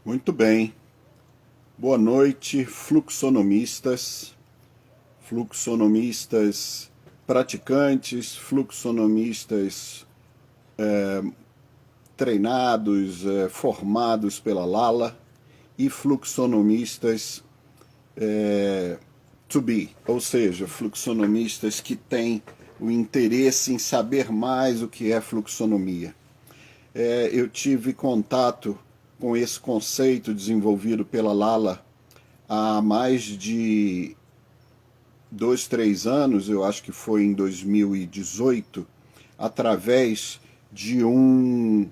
Muito bem. Boa noite, fluxonomistas praticantes, fluxonomistas treinados, formados pela Lala e fluxonomistas to be, ou seja, fluxonomistas que têm o interesse em saber mais o que é fluxonomia. Eu tive contato com esse conceito desenvolvido pela Lala há mais de 2, 3 anos, eu acho que foi em 2018, através de um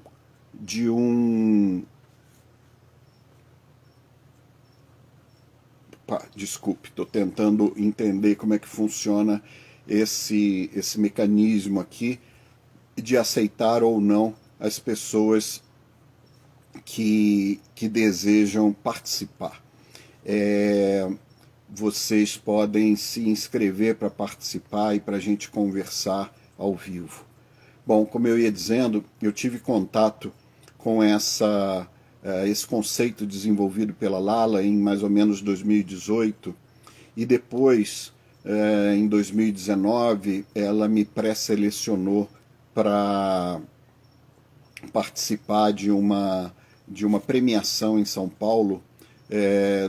desculpe, estou tentando entender como é que funciona esse mecanismo aqui de aceitar ou não as pessoas que desejam participar. Vocês podem se inscrever para participar e para a gente conversar ao vivo. Bom, como eu ia dizendo, eu tive contato com esse conceito desenvolvido pela Lala em mais ou menos 2018 e depois, em 2019, ela me pré-selecionou para participar de uma premiação em São Paulo,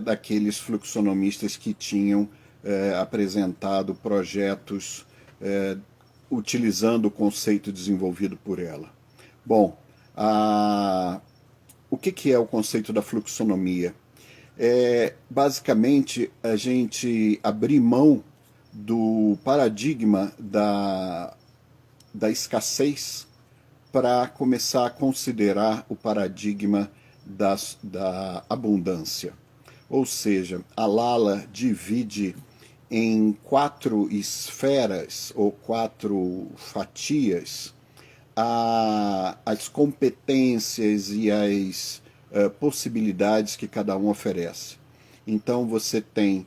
daqueles fluxonomistas que tinham apresentado projetos utilizando o conceito desenvolvido por ela. Bom, o que é o conceito da fluxonomia? Basicamente a gente abrir mão do paradigma da escassez para começar a considerar o paradigma da abundância. Ou seja, a Lala divide em 4 esferas ou 4 fatias as competências e as possibilidades que cada um oferece. Então você tem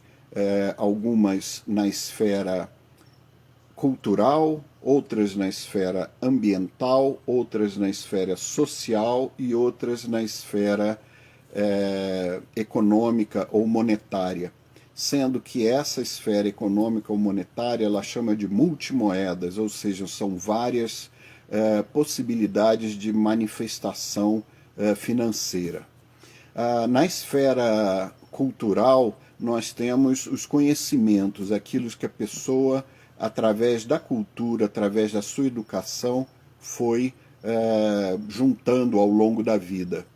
algumas na esfera cultural, outras na esfera ambiental, outras na esfera social e outras na esfera econômica ou monetária. Sendo que essa esfera econômica ou monetária ela chama de multimoedas, ou seja, são várias possibilidades de manifestação financeira. Na esfera cultural, nós temos os conhecimentos, aquilo que a pessoa, através da cultura, através da sua educação, foi juntando ao longo da vida.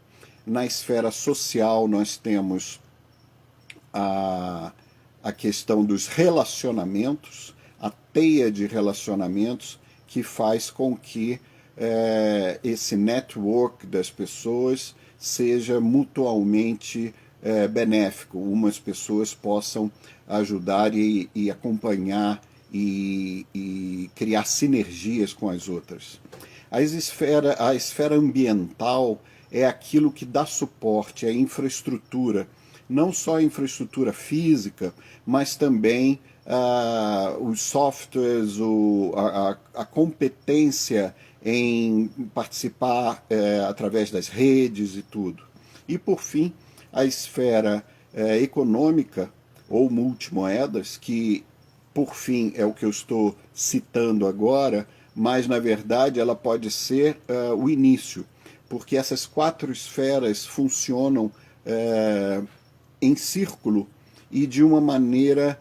Na esfera social, nós temos a questão dos relacionamentos, a teia de relacionamentos que faz com que esse network das pessoas seja mutualmente benéfico. Umas pessoas possam ajudar e acompanhar e criar sinergias com as outras. A esfera ambiental é aquilo que dá suporte à infraestrutura, não só a infraestrutura física, mas também os softwares, a competência em participar através das redes e tudo. E, por fim, a esfera econômica ou multimoedas, que, por fim, é o que eu estou citando agora, mas, na verdade, ela pode ser o início, porque essas 4 esferas funcionam em círculo e de uma maneira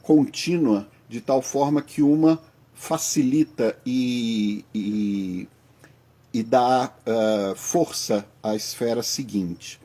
contínua, de tal forma que uma facilita e dá força à esfera seguinte.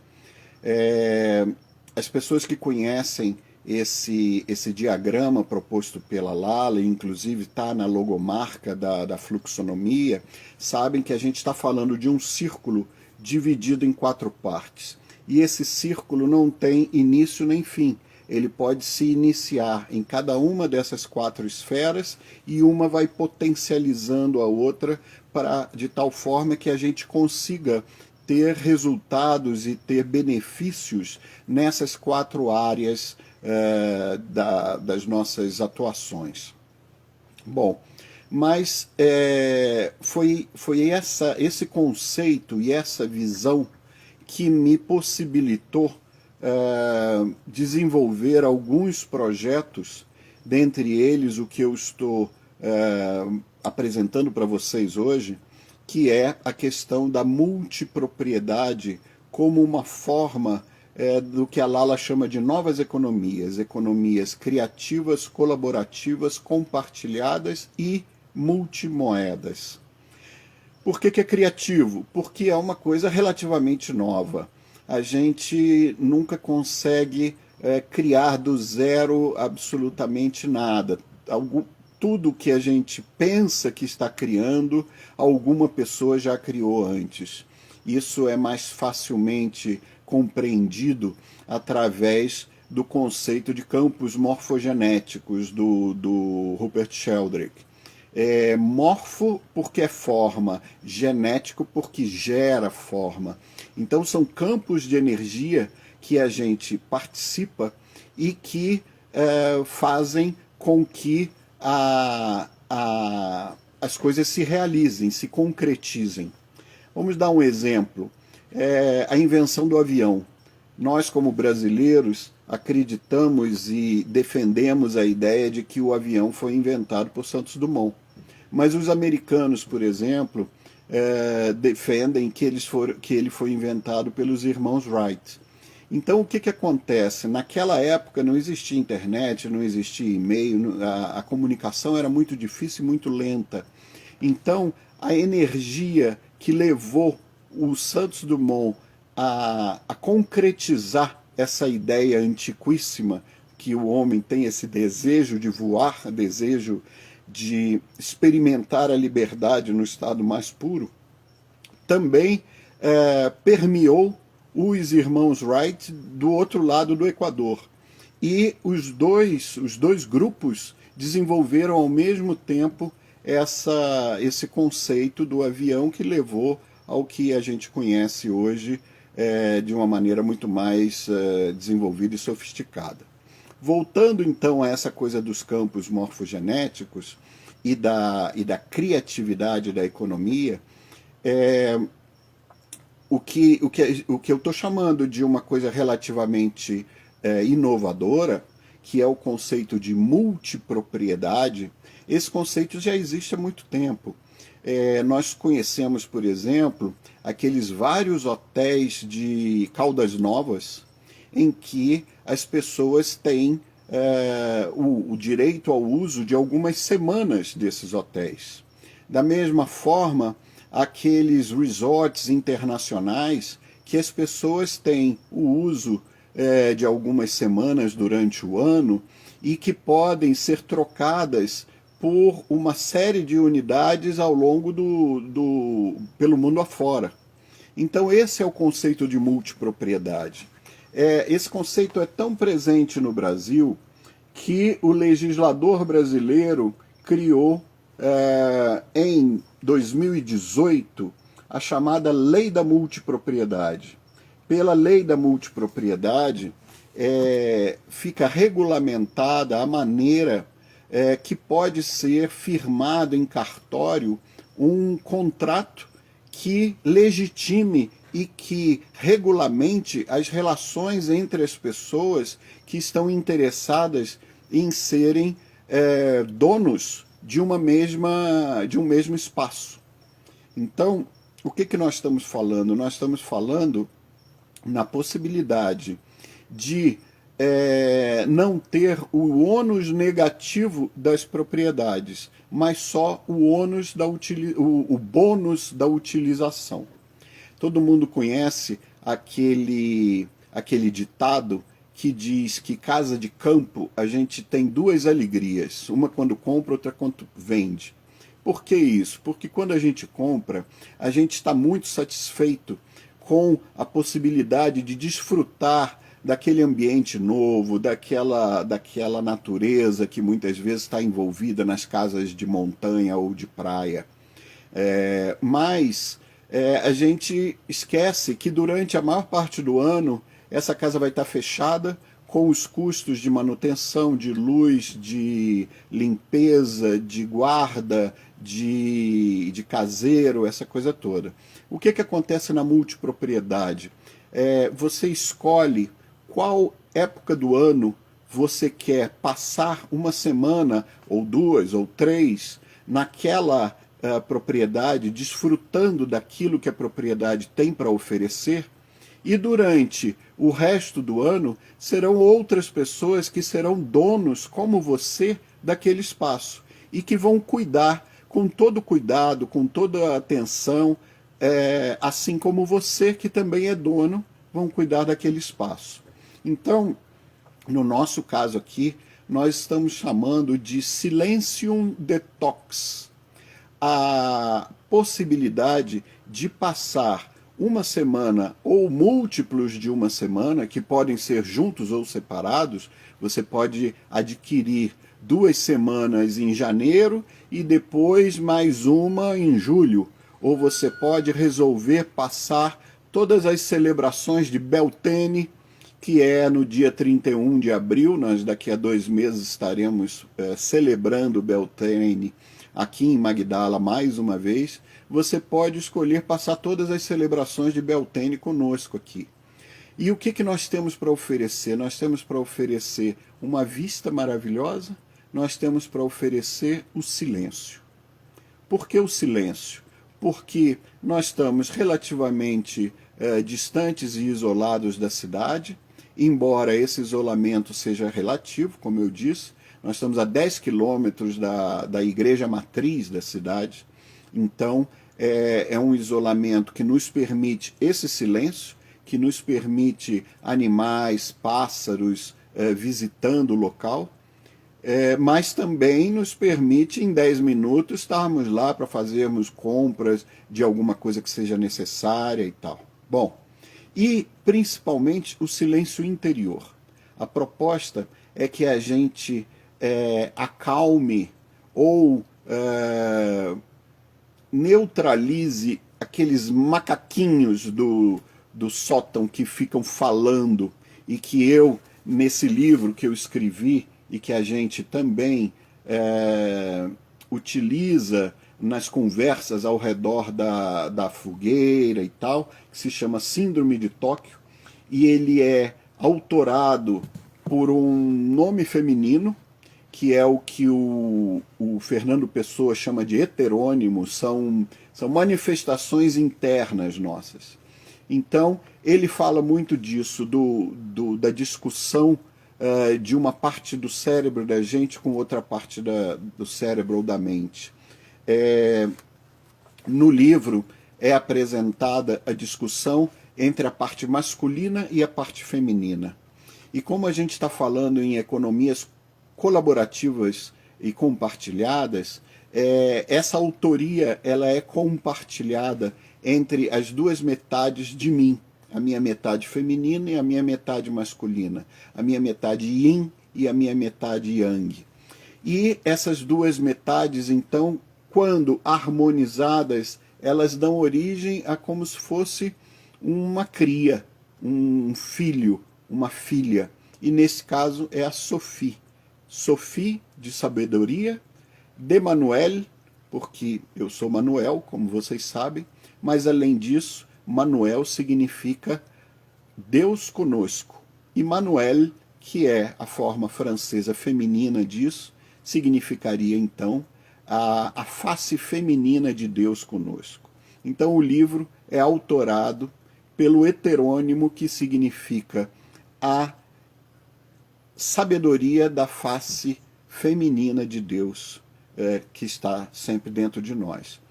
As pessoas que conhecem esse diagrama proposto pela Lala, inclusive está na logomarca da fluxonomia, sabem que a gente está falando de um círculo dividido em 4 partes. E esse círculo não tem início nem fim. Ele pode se iniciar em cada uma dessas 4 esferas e uma vai potencializando a outra de tal forma que a gente consiga ter resultados e ter benefícios nessas 4 áreas das nossas atuações. Bom, mas foi esse conceito e essa visão que me possibilitou desenvolver alguns projetos, dentre eles o que eu estou apresentando para vocês hoje, que é a questão da multipropriedade como uma forma do que a Lala chama de novas economias, economias criativas, colaborativas, compartilhadas e multimoedas. Por que é criativo? Porque é uma coisa relativamente nova. A gente nunca consegue criar do zero absolutamente nada. Tudo que a gente pensa que está criando, alguma pessoa já criou antes. Isso é mais facilmente compreendido através do conceito de campos morfogenéticos do Rupert Sheldrake. Morfo porque é forma, genético porque gera forma. Então são campos de energia que a gente participa e que fazem com que as coisas se realizem, se concretizem. Vamos dar um exemplo. A invenção do avião. Nós, como brasileiros, acreditamos e defendemos a ideia de que o avião foi inventado por Santos Dumont. Mas os americanos, por exemplo, defendem que ele foi inventado pelos irmãos Wright. Então, o que acontece? Naquela época não existia internet, não existia e-mail, a comunicação era muito difícil e muito lenta. Então, a energia que levou o Santos Dumont a concretizar essa ideia antiquíssima, que o homem tem esse desejo de voar, desejo de experimentar a liberdade no estado mais puro, também permeou os irmãos Wright do outro lado do Equador. E os dois grupos desenvolveram ao mesmo tempo esse conceito do avião que levou ao que a gente conhece hoje de uma maneira muito mais desenvolvida e sofisticada. Voltando então a essa coisa dos campos morfogenéticos e da criatividade da economia, o que eu estou chamando de uma coisa relativamente inovadora, que é o conceito de multipropriedade. Esse conceito já existe há muito tempo. Nós conhecemos, por exemplo, aqueles vários hotéis de Caldas Novas, em que as pessoas têm o direito ao uso de algumas semanas desses hotéis. Da mesma forma, aqueles resorts internacionais que as pessoas têm o uso de algumas semanas durante o ano e que podem ser trocadas por uma série de unidades ao longo pelo mundo afora. Então esse é o conceito de multipropriedade. Esse conceito é tão presente no Brasil que o legislador brasileiro criou em 2018 a chamada Lei da Multipropriedade. Pela Lei da Multipropriedade fica regulamentada a maneira que pode ser firmado em cartório um contrato que legitime e que regulamente as relações entre as pessoas que estão interessadas em serem donos de um mesmo espaço. Então, o que nós estamos falando? Nós estamos falando na possibilidade de não ter o ônus negativo das propriedades, mas só o ônus o bônus da utilização. Todo mundo conhece aquele ditado que diz que casa de campo a gente tem duas alegrias, uma quando compra, outra quando vende. Por que isso? Porque quando a gente compra, a gente está muito satisfeito com a possibilidade de desfrutar daquele ambiente novo, daquela natureza que muitas vezes está envolvida nas casas de montanha ou de praia. Mas a gente esquece que durante a maior parte do ano essa casa vai estar fechada, com os custos de manutenção, de luz, de limpeza, de guarda, de caseiro, essa coisa toda. O que acontece na multipropriedade? Você escolhe qual época do ano você quer passar uma semana, ou duas, ou três, naquela propriedade, desfrutando daquilo que a propriedade tem para oferecer, e durante o resto do ano serão outras pessoas que serão donos, como você, daquele espaço, e que vão cuidar com todo cuidado, com toda atenção, assim como você, que também é dono, vão cuidar daquele espaço. Então, no nosso caso aqui, nós estamos chamando de Silencium Detox, a possibilidade de passar uma semana ou múltiplos de uma semana, que podem ser juntos ou separados. Você pode adquirir 2 semanas em janeiro e depois mais uma em julho. Ou você pode resolver passar todas as celebrações de Beltane, que é no dia 31 de abril. Nós daqui a 2 meses estaremos celebrando Beltane aqui em Magdala mais uma vez. Você pode escolher passar todas as celebrações de Beltane conosco aqui. E o que nós temos para oferecer? Nós temos para oferecer uma vista maravilhosa, nós temos para oferecer o silêncio. Por que o silêncio? Porque nós estamos relativamente distantes e isolados da cidade, embora esse isolamento seja relativo, como eu disse. Nós estamos a 10 quilômetros da igreja matriz da cidade, então é um isolamento que nos permite esse silêncio, que nos permite animais, pássaros visitando o local, mas também nos permite em 10 minutos estarmos lá para fazermos compras de alguma coisa que seja necessária e tal. Bom, e principalmente o silêncio interior. A proposta é que a gente acalme ou neutralize aqueles macaquinhos do sótão que ficam falando, e que eu, nesse livro que eu escrevi e que a gente também utiliza nas conversas ao redor da fogueira e tal, que se chama Síndrome de Tóquio, e ele é autorado por um nome feminino, que é o que o Fernando Pessoa chama de heterônimo, são manifestações internas nossas. Então, ele fala muito disso, da discussão de uma parte do cérebro da gente com outra parte do cérebro ou da mente. No livro é apresentada a discussão entre a parte masculina e a parte feminina. E como a gente está falando em economias colaborativas e compartilhadas, essa autoria ela é compartilhada entre as duas metades de mim, a minha metade feminina e a minha metade masculina, a minha metade yin e a minha metade yang. E essas duas metades, então, quando harmonizadas, elas dão origem a como se fosse uma cria, um filho, uma filha. E nesse caso é a Sophie. Sophie de sabedoria, de Manuel, porque eu sou Manuel, como vocês sabem, mas além disso, Manuel significa Deus conosco. E Manuel, que é a forma francesa feminina disso, significaria então a face feminina de Deus conosco. Então o livro é autorado pelo heterônimo, que significa a sabedoria da face feminina de Deus, que está sempre dentro de nós.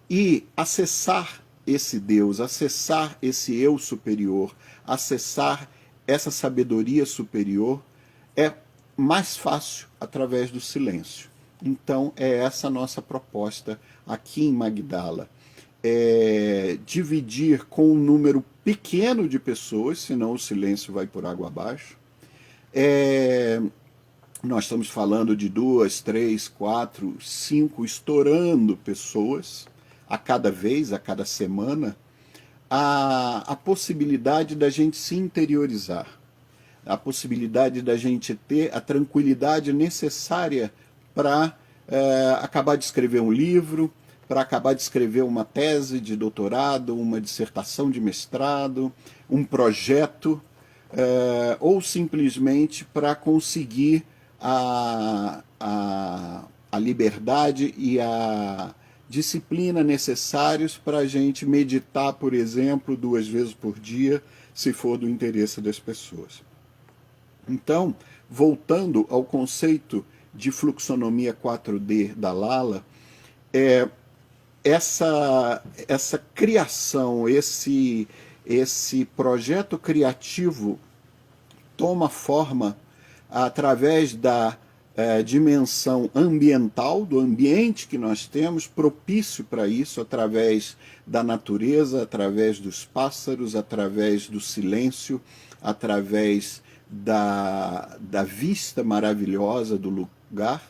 E acessar esse Deus, acessar esse eu superior, acessar essa sabedoria superior é mais fácil através do silêncio. Então é essa a nossa proposta aqui em Magdala. Dividir com um número pequeno de pessoas, senão o silêncio vai por água abaixo. Nós estamos falando de 2, 3, 4, 5, estourando pessoas a cada vez, a cada semana, a possibilidade da gente se interiorizar. a possibilidade da gente ter a tranquilidade necessária para acabar de escrever um livro, para acabar de escrever uma tese de doutorado, uma dissertação de mestrado, um projeto, ou simplesmente para conseguir a liberdade e a disciplina necessários para a gente meditar, por exemplo, 2 vezes por dia, se for do interesse das pessoas. Então, voltando ao conceito de fluxonomia 4D da Lala, essa criação, esse projeto criativo toma forma através da dimensão ambiental, do ambiente que nós temos, propício para isso, através da natureza, através dos pássaros, através do silêncio, através da vista maravilhosa do lugar,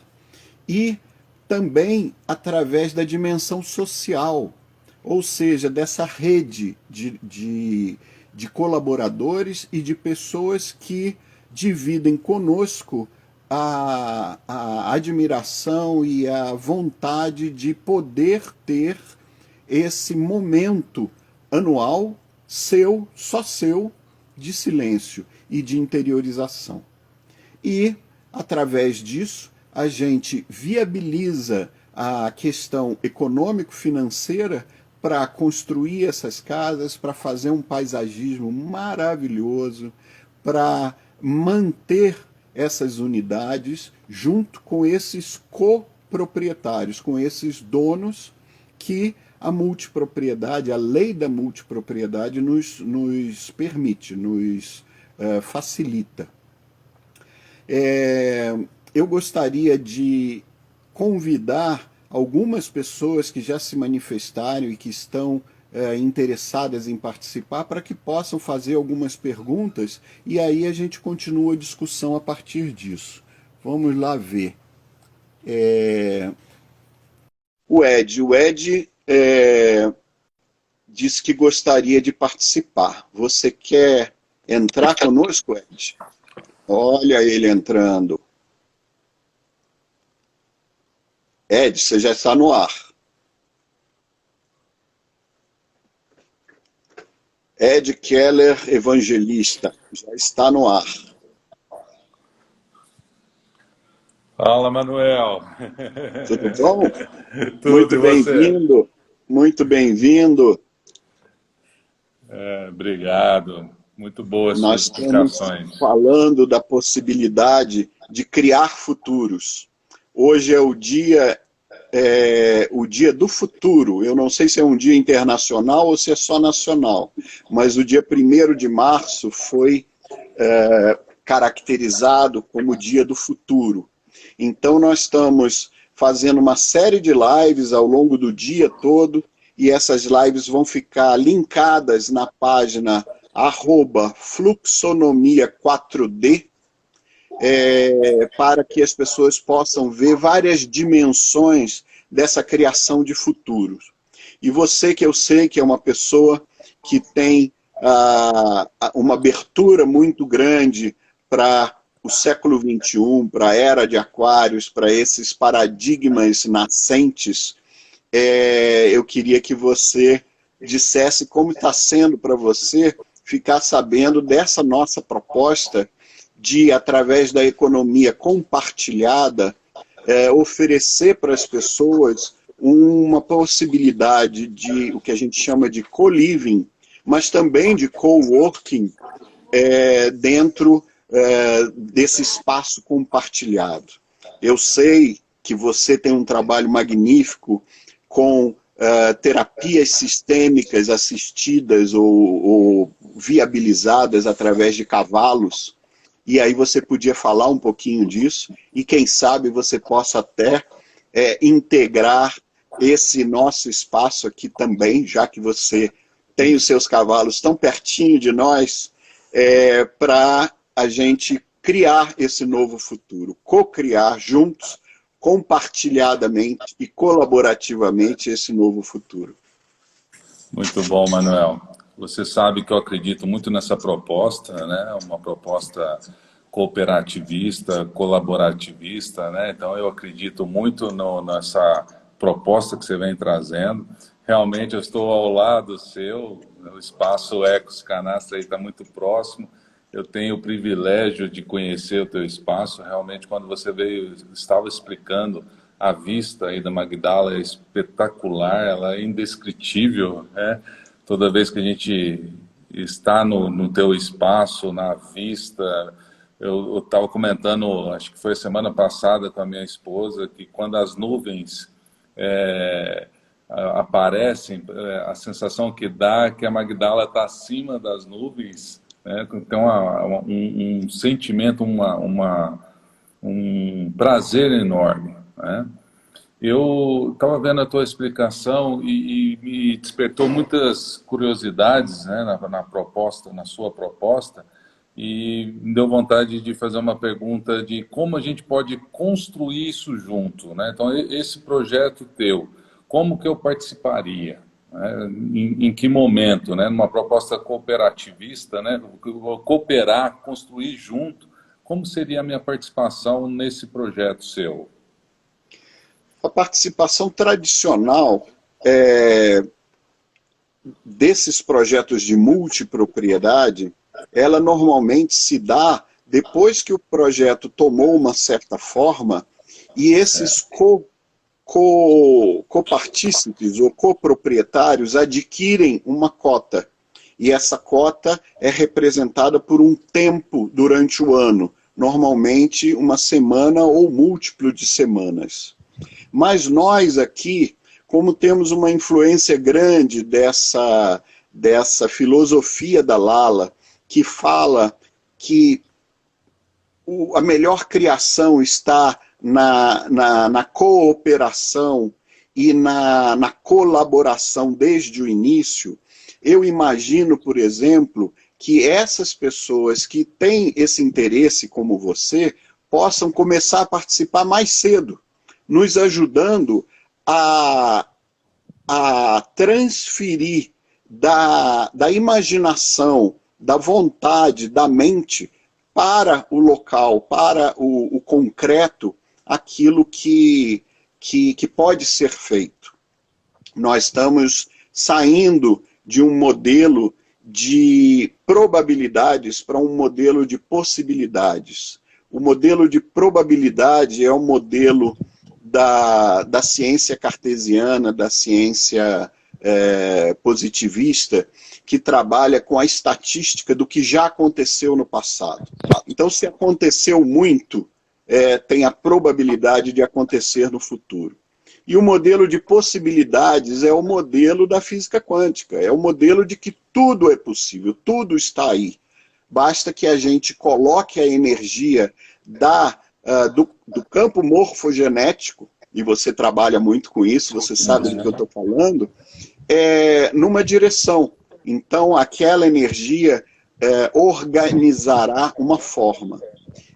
e também através da dimensão social, ou seja, dessa rede de colaboradores e de pessoas que dividem conosco a admiração e a vontade de poder ter esse momento anual seu, só seu, de silêncio e de interiorização. E, através disso, a gente viabiliza a questão econômico-financeira para construir essas casas, para fazer um paisagismo maravilhoso, para manter essas unidades junto com esses coproprietários, com esses donos que a multipropriedade, a lei da multipropriedade nos permite, nos facilita. Eu gostaria de convidar algumas pessoas que já se manifestaram e que estão interessadas em participar para que possam fazer algumas perguntas e aí a gente continua a discussão a partir disso. Vamos lá ver. O Ed disse que gostaria de participar. Você quer entrar conosco, Ed? Olha ele entrando. Ed, você já está no ar. Ed Keller, evangelista, já está no ar. Fala, Manuel. Tudo bom? Tudo, muito bem-vindo, muito bem-vindo. Obrigado, muito boas Nós suas explicações. Estamos falando da possibilidade de criar futuros. Hoje é o dia do futuro. Eu não sei se é um dia internacional ou se é só nacional, mas o dia 1º de março foi caracterizado como o dia do futuro. Então nós estamos fazendo uma série de lives ao longo do dia todo, e essas lives vão ficar linkadas na página @fluxonomia4D, para que as pessoas possam ver várias dimensões dessa criação de futuros. E você, que eu sei que é uma pessoa que tem uma abertura muito grande para o século XXI, para a era de Aquários, para esses paradigmas nascentes, eu queria que você dissesse como está sendo para você ficar sabendo dessa nossa proposta de, através da economia compartilhada, oferecer para as pessoas uma possibilidade de o que a gente chama de co-living, mas também de co-working dentro desse espaço compartilhado. Eu sei que você tem um trabalho magnífico com terapias sistêmicas assistidas ou viabilizadas através de cavalos, e aí você podia falar um pouquinho disso, e quem sabe você possa até integrar esse nosso espaço aqui também, já que você tem os seus cavalos tão pertinho de nós, para a gente criar esse novo futuro, co-criar juntos, compartilhadamente e colaborativamente esse novo futuro. Muito bom, Manuel. Você sabe que eu acredito muito nessa proposta, né? Uma proposta cooperativista, colaborativista, né? Então eu acredito muito nessa proposta que você vem trazendo. Realmente eu estou ao lado seu, o espaço Ecos Canastra está muito próximo. Eu tenho o privilégio de conhecer o teu espaço. Realmente, quando você veio, estava explicando, a vista aí da Magdala é espetacular, ela é indescritível, né? Toda vez que a gente está no teu espaço, na vista, eu estava comentando, acho que foi semana passada com a minha esposa, que quando as nuvens aparecem, a sensação que dá é que a Magdala está acima das nuvens, né? Então, um sentimento, um prazer enorme, né? Eu estava vendo a tua explicação e me despertou muitas curiosidades, né, na proposta, na sua proposta, e me deu vontade de fazer uma pergunta de como a gente pode construir isso junto, né? Então, esse projeto teu, como que eu participaria? Né? Em que momento, né? Numa proposta cooperativista, né? Cooperar, construir junto, como seria a minha participação nesse projeto seu? A participação tradicional desses projetos de multipropriedade, ela normalmente se dá depois que o projeto tomou uma certa forma e esses copartícipes ou coproprietários adquirem uma cota. E essa cota é representada por um tempo durante o ano, normalmente uma semana ou múltiplo de semanas. Mas nós aqui, como temos uma influência grande dessa filosofia da Lala, que fala que a melhor criação está na cooperação e na colaboração desde o início, eu imagino, por exemplo, que essas pessoas que têm esse interesse como você, possam começar a participar mais cedo, nos ajudando a transferir da imaginação, da vontade, da mente, para o local, para o concreto, aquilo que pode ser feito. Nós estamos saindo de um modelo de probabilidades para um modelo de possibilidades. O modelo de probabilidade é o modelo da ciência cartesiana, da ciência positivista, que trabalha com a estatística do que já aconteceu no passado. Então, se aconteceu muito, tem a probabilidade de acontecer no futuro. E o modelo de possibilidades é o modelo da física quântica, é o modelo de que tudo é possível, tudo está aí. Basta que a gente coloque a energia do campo morfogenético, e você trabalha muito com isso, você sabe do que eu estou falando, numa direção. Então, aquela energia organizará uma forma.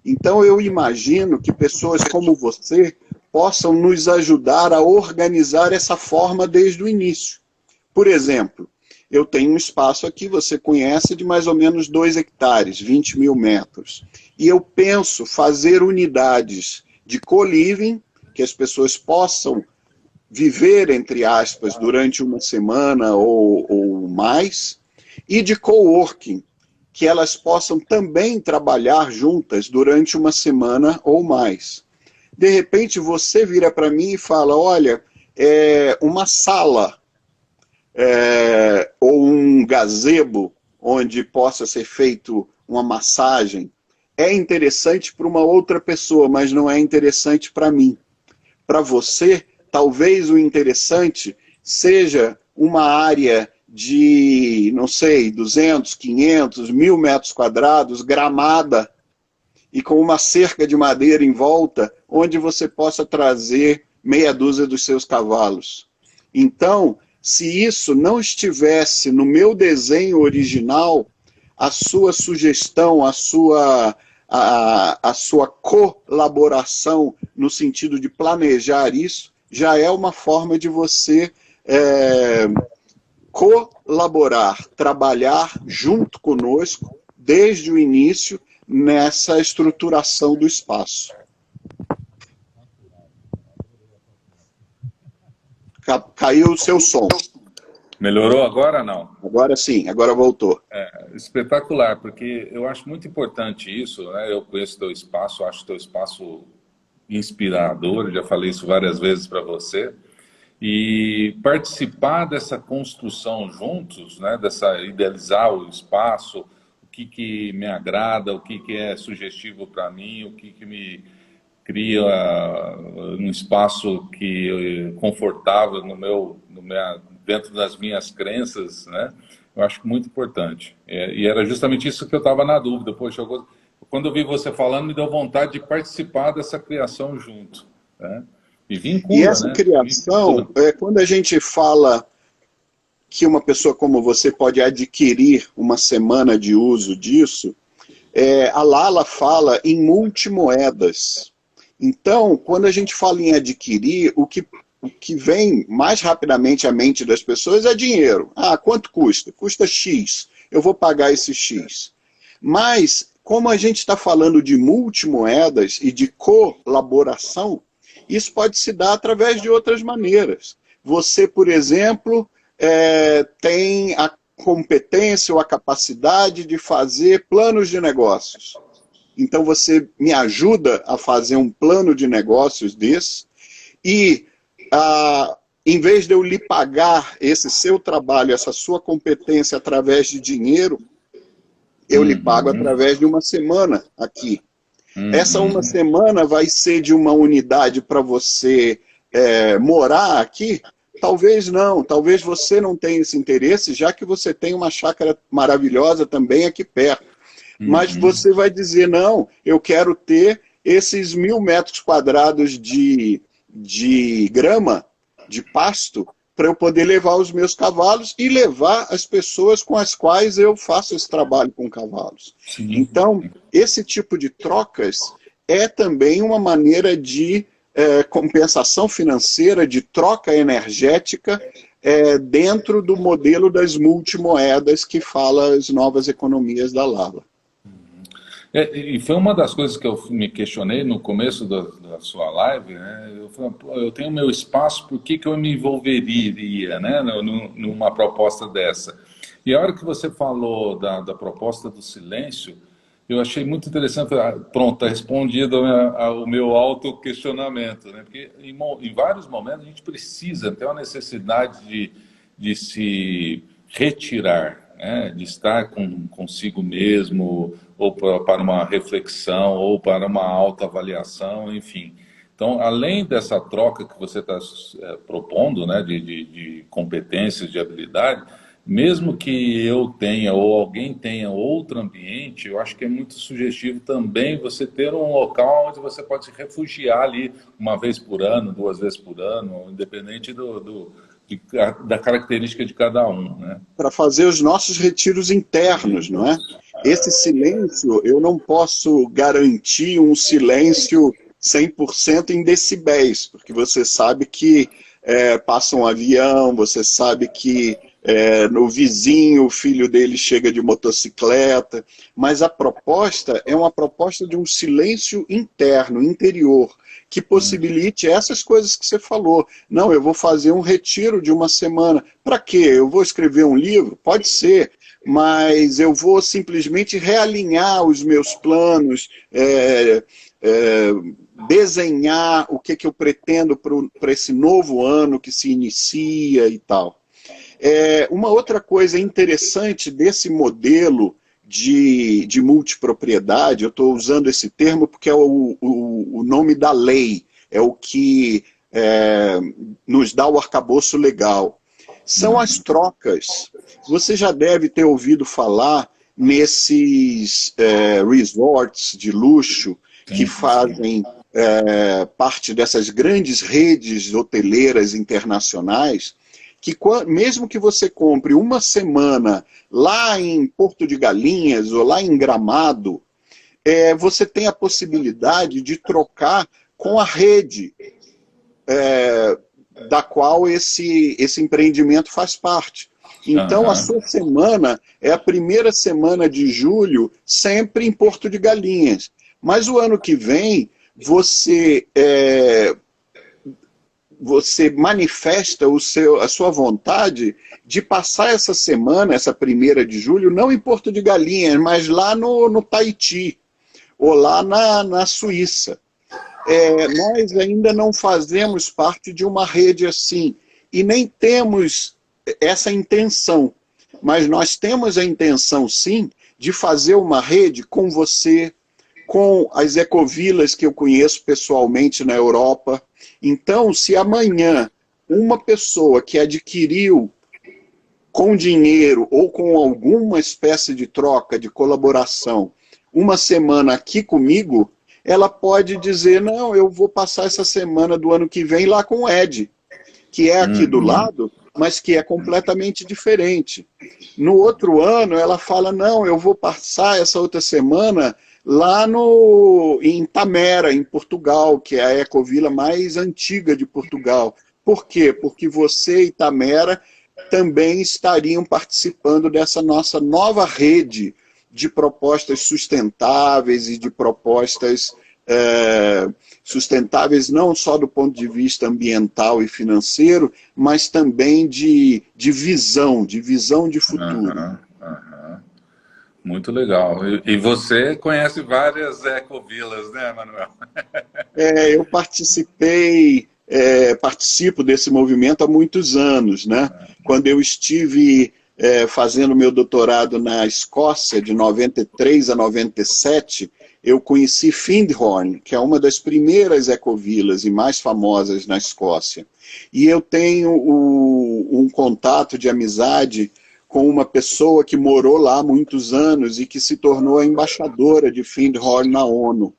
Então, eu imagino que pessoas como você possam nos ajudar a organizar essa forma desde o início. Por exemplo, eu tenho um espaço aqui, você conhece, de mais ou menos 2 hectares, 20 mil metros. E eu penso fazer unidades de co-living, que as pessoas possam viver, entre aspas, durante uma semana ou mais, e de coworking, que elas possam também trabalhar juntas durante uma semana ou mais. De repente você vira para mim e fala, olha, uma sala ou um gazebo onde possa ser feito uma massagem é interessante para uma outra pessoa, mas não é interessante para mim. Para você, talvez o interessante seja uma área de, não sei, 200, 500, 1000 metros quadrados, gramada, e com uma cerca de madeira em volta, onde você possa trazer meia dúzia dos seus cavalos. Então, se isso não estivesse no meu desenho original, a sua sugestão, a sua colaboração no sentido de planejar isso, já é uma forma de você colaborar, trabalhar junto conosco desde o início nessa estruturação do espaço. Caiu o seu som. Melhorou agora, não? Agora sim, agora voltou. Espetacular, porque eu acho muito importante isso, né? Eu conheço teu espaço, acho teu espaço inspirador, já falei isso várias vezes para você, e participar dessa construção juntos, né? Dessa idealizar o espaço, o que me agrada, o que é sugestivo para mim, o que me cria um espaço que confortável dentro das minhas crenças, né? Eu acho muito importante. E era justamente isso que eu estava na dúvida. Poxa, quando eu vi você falando, me deu vontade de participar dessa criação junto, né? E E vincula, essa né? criação, quando a gente fala que uma pessoa como você pode adquirir uma semana de uso disso, a Lala fala em multimoedas. Então, quando a gente fala em adquirir, o que vem mais rapidamente à mente das pessoas é dinheiro. Ah, quanto custa? Custa X. Eu vou pagar esse X. Mas, como a gente está falando de multimoedas e de colaboração, isso pode se dar através de outras maneiras. Você, por exemplo, tem a competência ou a capacidade de fazer planos de negócios. Então você me ajuda a fazer um plano de negócios desse e, em vez de eu lhe pagar esse seu trabalho, essa sua competência através de dinheiro, eu lhe pago através de uma semana aqui. Essa uma semana vai ser de uma unidade para você morar aqui? Talvez não, talvez você não tenha esse interesse, já que você tem uma chácara maravilhosa também aqui perto. Mas você vai dizer, não, eu quero ter esses 1.000 metros quadrados de grama, de pasto, para eu poder levar os meus cavalos e levar as pessoas com as quais eu faço esse trabalho com cavalos. Sim. Então, esse tipo de trocas é também uma maneira de compensação financeira, de troca energética dentro do modelo das multimoedas que fala as novas economias da Lala. E foi uma das coisas que eu me questionei no começo da sua live, né? Eu falei, pô, eu tenho meu espaço, por que eu me envolveria, né, numa proposta dessa? E a hora que você falou da proposta do silêncio, eu achei muito interessante. Pronto, está respondido o meu auto-questionamento, né? Porque em vários momentos a gente precisa ter uma necessidade de se retirar, né? De estar consigo mesmo, ou para uma reflexão, ou para uma autoavaliação, enfim. Então, além dessa troca que você está propondo, né, de competências, de habilidade, mesmo que eu tenha ou alguém tenha outro ambiente, eu acho que é muito sugestivo também você ter um local onde você pode se refugiar ali uma vez por ano, 2 vezes por ano, independente da característica de cada um, né? Para fazer os nossos retiros internos, não é? Esse silêncio, eu não posso garantir um silêncio 100% em decibéis, porque você sabe que passa um avião, você sabe que no vizinho o filho dele chega de motocicleta, mas a proposta é uma proposta de um silêncio interno, interior, que possibilite essas coisas que você falou. Não, eu vou fazer um retiro de uma semana. Para quê? Eu vou escrever um livro? Pode ser, mas eu vou simplesmente realinhar os meus planos, desenhar o que eu pretendo para esse novo ano que se inicia e tal. Uma outra coisa interessante desse modelo de multipropriedade, eu estou usando esse termo porque é o nome da lei, é o que nos dá o arcabouço legal. São as trocas. Você já deve ter ouvido falar nesses resorts de luxo que fazem parte dessas grandes redes hoteleiras internacionais, que mesmo que você compre uma semana lá em Porto de Galinhas ou lá em Gramado, você tem a possibilidade de trocar com a rede da qual esse empreendimento faz parte. Então, a sua semana é a primeira semana de julho, sempre em Porto de Galinhas. Mas o ano que vem, você manifesta a sua vontade de passar essa semana, essa primeira de julho, não em Porto de Galinhas, mas lá no Tahiti, ou lá na Suíça. Nós ainda não fazemos parte de uma rede assim, e nem temos essa intenção, mas nós temos a intenção, sim, de fazer uma rede com você, com as ecovilas que eu conheço pessoalmente na Europa. Então, se amanhã uma pessoa que adquiriu com dinheiro ou com alguma espécie de troca, de colaboração, uma semana aqui comigo, ela pode dizer, não, eu vou passar essa semana do ano que vem lá com o Ed, que é aqui do lado, mas que é completamente diferente. No outro ano, ela fala, não, eu vou passar essa outra semana lá em Tamera, em Portugal, que é a ecovila mais antiga de Portugal. Por quê? Porque você e Tamera também estariam participando dessa nossa nova rede de propostas sustentáveis e de propostas sustentáveis não só do ponto de vista ambiental e financeiro, mas também de visão de futuro. Muito legal. E você conhece várias ecovilas, né, Manuel? Eu participo desse movimento há muitos anos, né? Quando eu estive fazendo meu doutorado na Escócia, de 93 a 97, eu conheci Findhorn, que é uma das primeiras ecovilas e mais famosas na Escócia. E eu tenho um contato de amizade com uma pessoa que morou lá há muitos anos e que se tornou a embaixadora de Findhorn na ONU.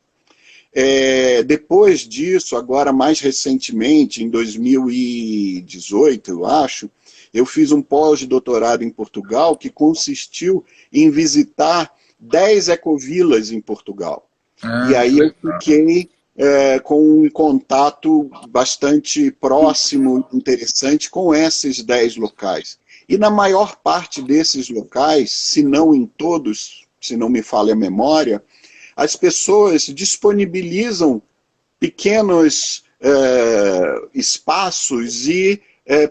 Depois disso, agora mais recentemente, em 2018, eu acho, eu fiz um pós-doutorado em Portugal que consistiu em visitar 10 ecovilas em Portugal. E aí eu fiquei com um contato bastante próximo, interessante, com esses 10 locais. E na maior parte desses locais, se não em todos, se não me falha a memória, as pessoas disponibilizam pequenos espaços e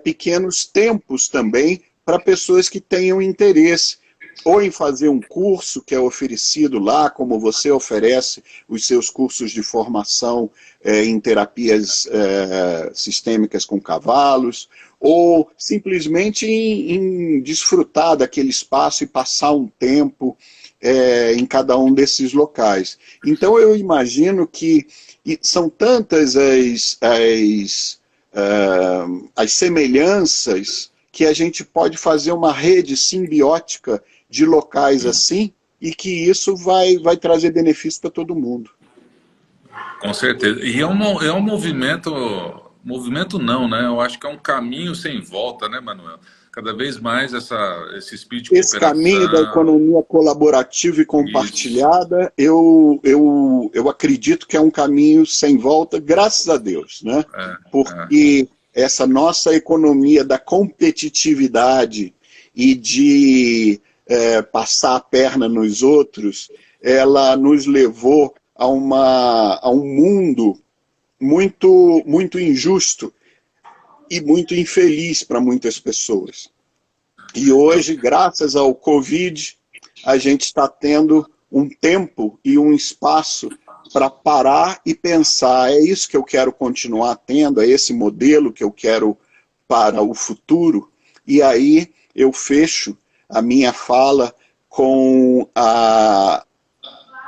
pequenos tempos também para pessoas que tenham interesse, ou em fazer um curso que é oferecido lá, como você oferece os seus cursos de formação em terapias sistêmicas com cavalos, ou simplesmente em desfrutar daquele espaço e passar um tempo em cada um desses locais. Então eu imagino que são tantas as semelhanças que a gente pode fazer uma rede simbiótica de locais assim, e que isso vai trazer benefício para todo mundo. Com certeza. E é um movimento não, né? Eu acho que é um caminho sem volta, né, Manuel? Cada vez mais esse espírito de Esse caminho da economia colaborativa e compartilhada, eu acredito que é um caminho sem volta, graças a Deus, né? Porque essa nossa economia da competitividade e de passar a perna nos outros, ela nos levou a um mundo muito, muito injusto e muito infeliz para muitas pessoas. E hoje, graças ao Covid, a gente está tendo um tempo e um espaço para parar e pensar, é isso que eu quero continuar tendo, é esse modelo que eu quero para o futuro. E aí eu fecho a minha fala com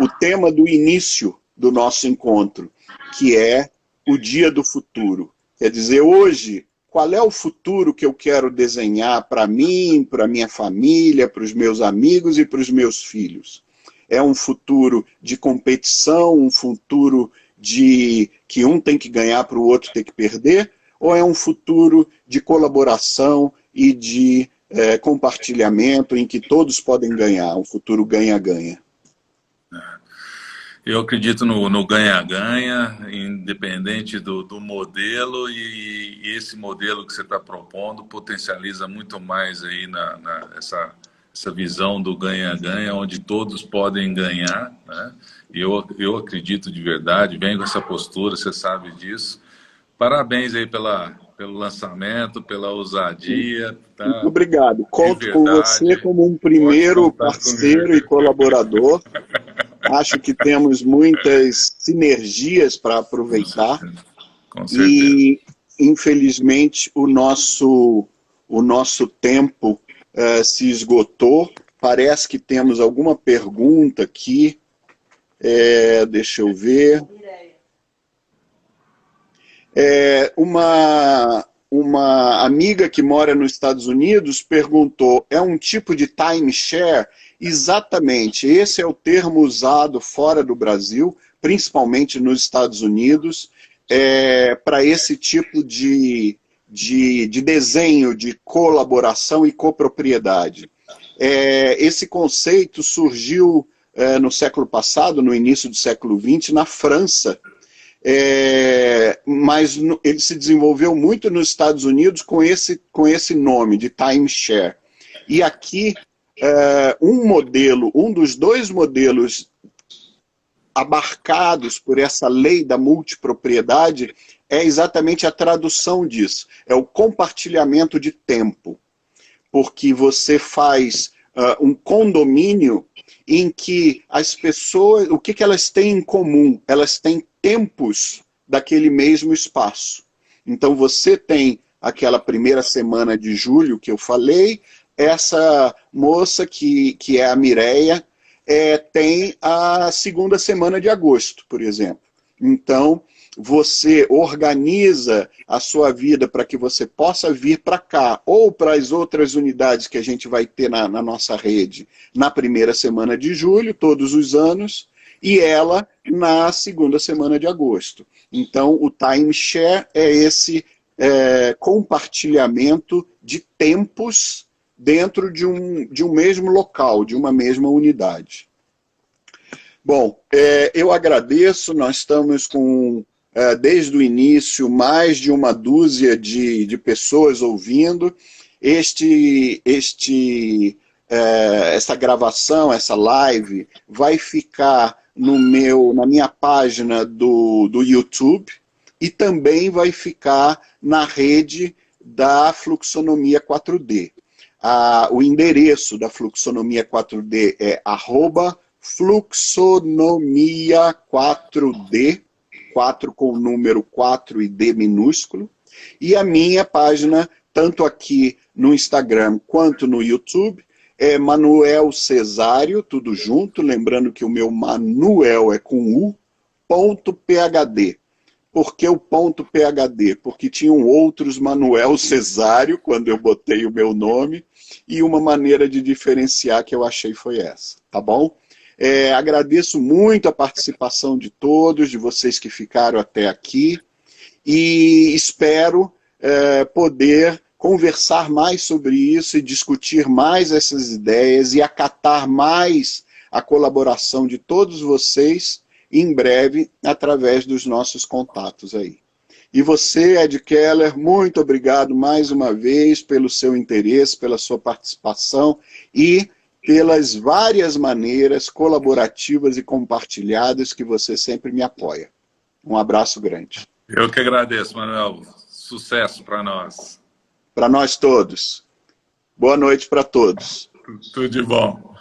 o tema do início do nosso encontro, que é o dia do futuro. Quer dizer, hoje, qual é o futuro que eu quero desenhar para mim, para minha família, para os meus amigos e para os meus filhos? É um futuro de competição, um futuro de que um tem que ganhar para o outro ter que perder? Ou é um futuro de colaboração e de compartilhamento em que todos podem ganhar, um futuro ganha-ganha? Eu acredito no ganha-ganha, independente do modelo, e esse modelo que você está propondo potencializa muito mais aí essa visão do ganha-ganha, onde todos podem ganhar, né? E eu acredito de verdade, venho com essa postura, você sabe disso. Parabéns aí pelo lançamento, pela ousadia, Muito tá? obrigado. De Conto com você verdade, como um pode primeiro contar parceiro e comigo. colaborador. Acho que temos muitas sinergias para Com aproveitar certeza. Com certeza. e, infelizmente, o nosso tempo se esgotou. Parece que temos alguma pergunta aqui. Deixa eu ver. Uma amiga que mora nos Estados Unidos perguntou, é um tipo de timeshare? Exatamente, esse é o termo usado fora do Brasil, principalmente nos Estados Unidos, para esse tipo de desenho de colaboração e copropriedade. Esse conceito surgiu no século passado, no início do século XX, na França, mas ele se desenvolveu muito nos Estados Unidos com esse nome de timeshare. E aqui, um dos dois modelos abarcados por essa lei da multipropriedade é exatamente a tradução disso, é o compartilhamento de tempo, porque você faz um condomínio em que as pessoas, o que elas têm em comum? Elas têm tempos daquele mesmo espaço. Então você tem aquela primeira semana de julho que eu falei, essa moça que é a Mireia tem a segunda semana de agosto, por exemplo. Então você organiza a sua vida para que você possa vir para cá, ou para as outras unidades que a gente vai ter na nossa rede, na primeira semana de julho, todos os anos, e ela na segunda semana de agosto. Então, o timeshare é esse compartilhamento de tempos dentro de um mesmo local, de uma mesma unidade. Bom, eu agradeço, nós estamos com, desde o início, mais de uma dúzia de pessoas ouvindo. Essa gravação, essa live, vai ficar na minha página do YouTube e também vai ficar na rede da Fluxonomia 4D. O endereço da Fluxonomia 4D é @Fluxonomia 4D, 4 com o número 4 e D minúsculo, e a minha página, tanto aqui no Instagram quanto no YouTube, é Manuel Cesário, tudo junto, lembrando que o meu Manuel é com U, .phd. Por que o .phd? Porque tinham outros Manuel Cesário, quando eu botei o meu nome, e uma maneira de diferenciar que eu achei foi essa, tá bom? Agradeço muito a participação de todos, de vocês que ficaram até aqui, e espero poder conversar mais sobre isso e discutir mais essas ideias e acatar mais a colaboração de todos vocês em breve através dos nossos contatos aí. E você, Ed Keller, muito obrigado mais uma vez pelo seu interesse, pela sua participação e pelas várias maneiras colaborativas e compartilhadas que você sempre me apoia. Um abraço grande. Eu que agradeço, Manuel. Sucesso para nós. Para nós todos. Boa noite para todos. Tudo de bom.